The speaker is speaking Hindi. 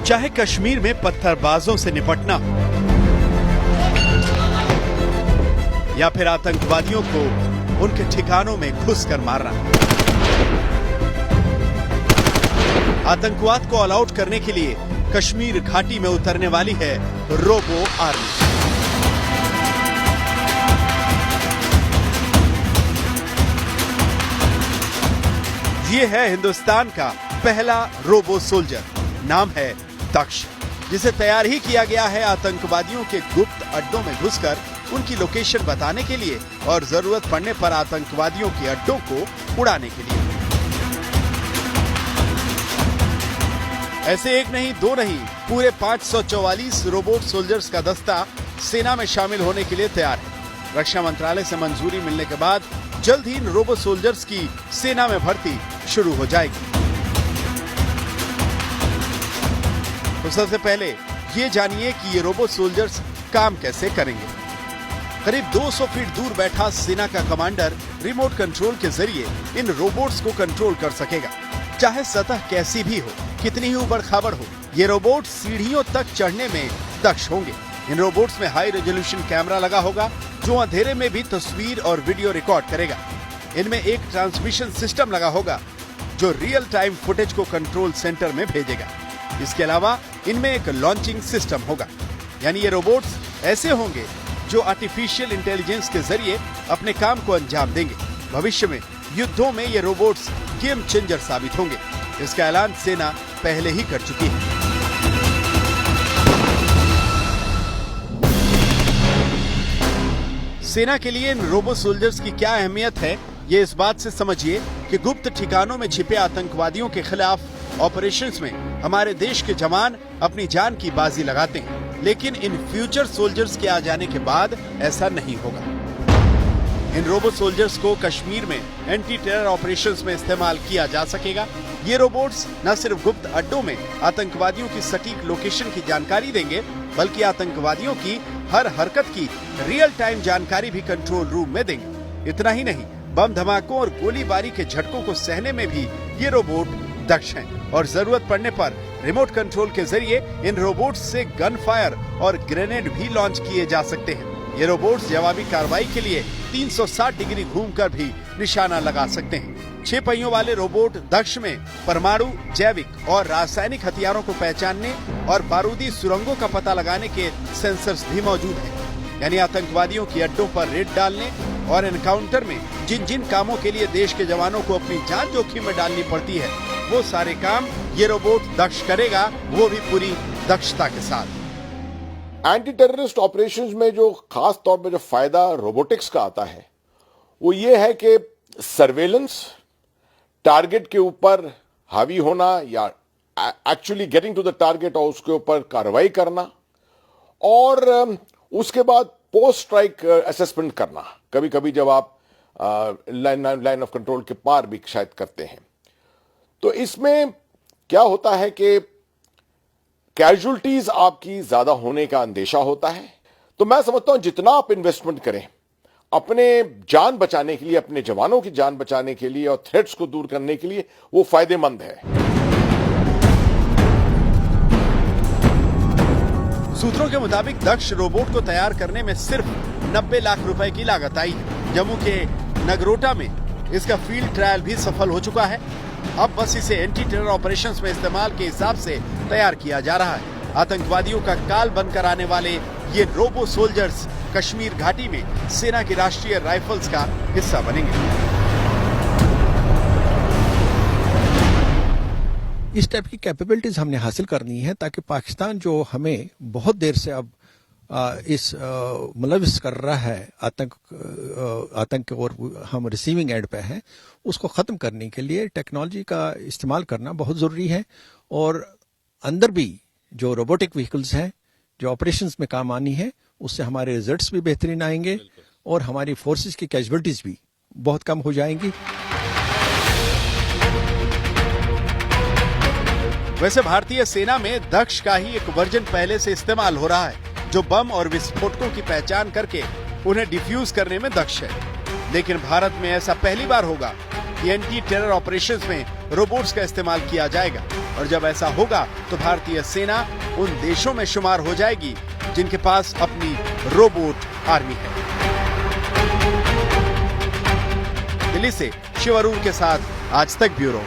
चाहे कश्मीर में पत्थरबाजों से निपटना या फिर आतंकवादियों को उनके ठिकानों में घुसकर मारना, आतंकवाद को ऑल आउट करने के लिए कश्मीर घाटी में उतरने वाली है रोबो आर्मी। ये है हिंदुस्तान का पहला रोबो सोल्जर, नाम है दक्ष, जिसे तैयार ही किया गया है आतंकवादियों के गुप्त अड्डों में घुसकर उनकी लोकेशन बताने के लिए और जरूरत पड़ने पर आतंकवादियों के अड्डों को उड़ाने के लिए। ऐसे एक नहीं, दो नहीं, पूरे 544 रोबोट सोल्जर्स का दस्ता सेना में शामिल होने के लिए तैयार है। रक्षा मंत्रालय से मंजूरी मिलने के बाद जल्द ही इन रोबो सोल्जर्स की सेना में भर्ती शुरू हो जाएगी। तो सबसे पहले ये जानिए कि ये रोबो सोल्जर्स काम कैसे करेंगे। करीब 200 फीट दूर बैठा सेना का कमांडर रिमोट कंट्रोल के जरिए इन रोबोट्स को कंट्रोल कर सकेगा, चाहे सतह कैसी भी हो, कितनी ही उबड़ खाबड़ हो। ये रोबोट सीढ़ियों तक चढ़ने में दक्ष होंगे। इन रोबोट्स में हाई रेजोल्यूशन कैमरा लगा होगा जो अंधेरे में भी तस्वीर और वीडियो रिकॉर्ड करेगा। इनमें एक ट्रांसमिशन सिस्टम लगा होगा जो रियल टाइम फुटेज को कंट्रोल सेंटर में भेजेगा। इसके अलावा इनमें एक लॉन्चिंग सिस्टम होगा, यानी ये रोबोट्स ऐसे होंगे जो आर्टिफिशियल इंटेलिजेंस के जरिए अपने काम को अंजाम देंगे। भविष्य में युद्धों में ये रोबोट्स गेम चेंजर साबित होंगे। इसका ऐलान सेना पहले ही कर चुकी है। सेना के लिए इन रोबो सोल्जर्स की क्या अहमियत है, ये इस बात से समझिए कि गुप्त ठिकानों में छिपे आतंकवादियों के खिलाफ ऑपरेशंस में हमारे देश के जवान अपनी जान की बाजी लगाते हैं, लेकिन इन फ्यूचर सोल्जर्स के आ जाने के बाद ऐसा नहीं होगा। इन रोबो सोल्जर्स को कश्मीर में एंटी टेरर ऑपरेशंस में इस्तेमाल किया जा सकेगा। ये रोबोट्स न सिर्फ गुप्त अड्डों में आतंकवादियों की सटीक लोकेशन की जानकारी देंगे, बल्कि आतंकवादियों की हर हरकत की रियल टाइम जानकारी भी कंट्रोल रूम में देंगे। इतना ही नहीं, बम धमाकों और गोलीबारी के झटकों को सहने में भी ये रोबोट दक्ष हैं और जरूरत पड़ने पर रिमोट कंट्रोल के जरिए इन रोबोट्स से गन फायर और ग्रेनेड भी लॉन्च किए जा सकते हैं। ये रोबोट्स जवाबी कार्रवाई के लिए 360 डिग्री घूमकर भी निशाना लगा सकते हैं। 6 पहियों वाले रोबोट दक्ष में परमाणु, जैविक और रासायनिक हथियारों को पहचानने और बारूदी सुरंगों का पता लगाने के सेंसर्स भी मौजूद हैं। यानी आतंकवादियों की अड्डों पर रेड डालने और एनकाउंटर में जिन जिन कामों के लिए देश के जवानों को अपनी जान जोखिम में डालनी पड़ती है, वो सारे काम ये रोबोट दक्ष करेगा, वो भी पूरी दक्षता के साथ। एंटी टेररिस्ट ऑपरेशंस में जो खास तौर पे जो फायदा रोबोटिक्स का आता है वो ये है कि सर्वेलेंस, टारगेट के ऊपर हावी होना या actually getting to the target और उसके ऊपर कार्रवाई करना और उसके बाद पोस्ट स्ट्राइक असेसमेंट करना। कभी कभी जब आप लाइन ऑफ कंट्रोल के पार भी शायद करते हैं, तो इसमें क्या होता है कि कैजुअल्टीज आपकी ज्यादा होने का अंदेशा होता है। तो मैं समझता हूं जितना आप इन्वेस्टमेंट करें अपने जान बचाने के लिए, अपने जवानों की जान बचाने के लिए और थ्रेट्स को दूर करने के लिए, वो फायदेमंद है। सूत्रों के मुताबिक दक्ष रोबोट को तैयार करने में सिर्फ 90 लाख रुपए की लागत आई है। जम्मू के नगरोटा में इसका फील्ड ट्रायल भी सफल हो चुका है। अब बस इसे एंटी टेरर ऑपरेशंस में इस्तेमाल के हिसाब से तैयार किया जा रहा है। आतंकवादियों का काल बनकर आने वाले ये रोबो सोल्जर्स कश्मीर घाटी में सेना की राष्ट्रीय राइफल्स का हिस्सा बनेंगे। इस टाइप की कैपेबिलिटीज हमने हासिल करनी है ताकि पाकिस्तान जो हमें बहुत देर से अब इस मुलविस कर रहा है आतंक और हम रिसीविंग एंड पे हैं, उसको ख़त्म करने के लिए टेक्नोलॉजी का इस्तेमाल करना बहुत ज़रूरी है। और अंदर भी जो रोबोटिक व्हीकल्स हैं जो ऑपरेशंस में काम आनी है, उससे हमारे रिजल्ट्स भी बेहतरीन आएंगे और हमारी फोर्सेस की कैजुअल्टीज भी बहुत कम हो जाएंगी। वैसे भारतीय सेना में दक्ष का ही एक वर्जन पहले से इस्तेमाल हो रहा है जो बम और विस्फोटकों की पहचान करके उन्हें डिफ्यूज करने में दक्ष है। लेकिन भारत में ऐसा पहली बार होगा कि एंटी टेरर ऑपरेशंस में रोबोट्स का इस्तेमाल किया जाएगा और जब ऐसा होगा तो भारतीय सेना उन देशों में शुमार हो जाएगी जिनके पास अपनी रोबोट आर्मी है। दिल्ली से शिव अरूर के साथ आज तक ब्यूरो।